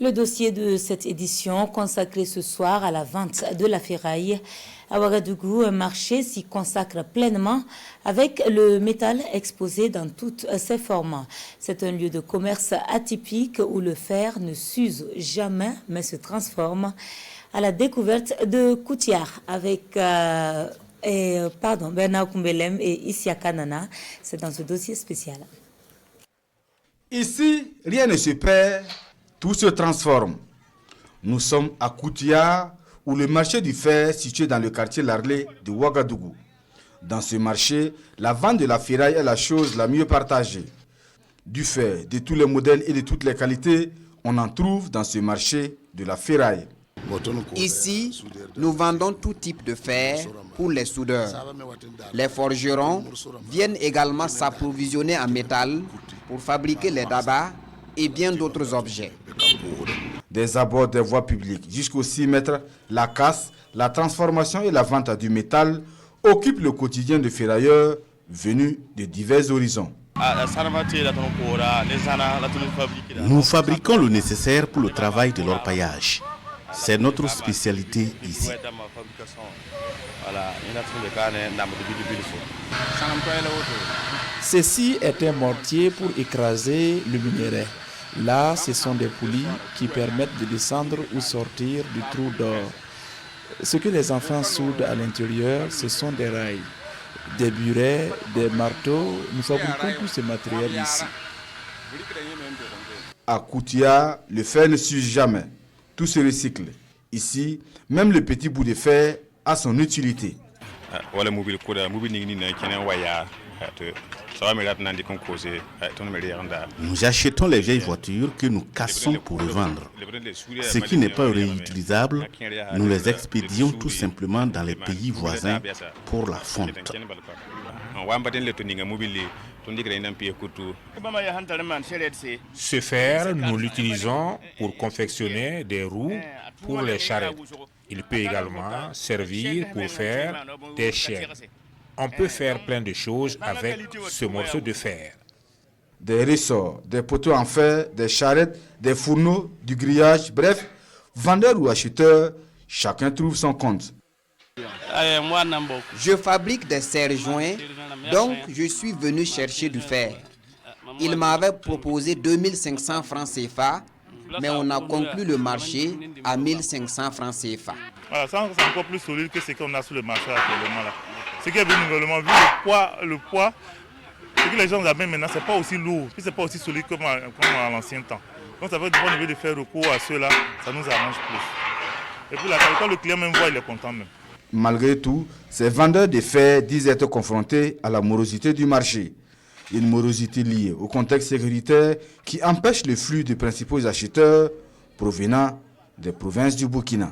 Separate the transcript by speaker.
Speaker 1: Le dossier de cette édition consacré ce soir à la vente de la ferraille à Ouagadougou, un marché s'y consacre pleinement avec le métal exposé dans toutes ses formes. C'est un lieu de commerce atypique où le fer ne s'use jamais mais se transforme. À la découverte de Koutiar avec Bernard Koumbelem et Isiaka Nana, c'est dans ce dossier spécial.
Speaker 2: Ici, rien ne se perd, tout se transforme. Nous sommes à Koutiar, où le marché du fer situé dans le quartier Larlé de Ouagadougou. Dans ce marché, la vente de la ferraille est la chose la mieux partagée. Du fer, de tous les modèles et de toutes les qualités, on en trouve dans ce marché de la ferraille.
Speaker 3: Ici, nous vendons tout type de fer pour les soudeurs. Les forgerons viennent également s'approvisionner en métal pour fabriquer les dabas et bien d'autres objets.
Speaker 2: Des abords des voies publiques jusqu'aux 6 mètres, la casse, la transformation et la vente du métal occupent le quotidien de ferrailleurs venus de divers horizons.
Speaker 4: Nous fabriquons le nécessaire pour le travail de l'orpaillage. C'est notre spécialité ici.
Speaker 5: Ceci est un mortier pour écraser le minerai. Là, ce sont des poulies qui permettent de descendre ou sortir du trou d'or. Ce que les enfants soudent à l'intérieur, ce sont des rails, des burets, des marteaux. Nous fabriquons tout ce matériel ici.
Speaker 2: À Koutiar, le fer ne s'use jamais. Tout se recycle. Ici, même le petit bout de fer a son utilité.
Speaker 4: Nous achetons les vieilles voitures que nous cassons pour revendre. Ce qui n'est pas réutilisable, nous les expédions tout simplement dans les pays voisins pour la fonte.
Speaker 6: Ce fer, nous l'utilisons pour confectionner des roues pour les charrettes. Il peut également servir pour faire des chaînes. On peut faire plein de choses avec ce morceau de fer.
Speaker 2: Des ressorts, des poteaux en fer, des charrettes, des fourneaux, du grillage, bref, vendeurs ou acheteurs, chacun trouve son compte.
Speaker 3: Je fabrique des serre-joints, donc je suis venu chercher du fer. Il m'avait proposé 2500 francs CFA, mais on a conclu le marché à 1500 francs CFA.
Speaker 7: Voilà, ça c'est encore plus solide que ce qu'on a sur le marché actuellement là. Ce qui est venu nouvellement, vu le poids, ce que les gens amènent maintenant, c'est pas aussi lourd, puis c'est pas aussi solide comme à l'ancien temps. Donc ça veut dire qu'on veut de faire recours à ceux-là, ça nous arrange plus. Et puis quand le client même voit, il est content même.
Speaker 2: Malgré tout, ces vendeurs de fer disent être confrontés à la morosité du marché. Une morosité liée au contexte sécuritaire qui empêche le flux des principaux acheteurs provenant des provinces du Burkina.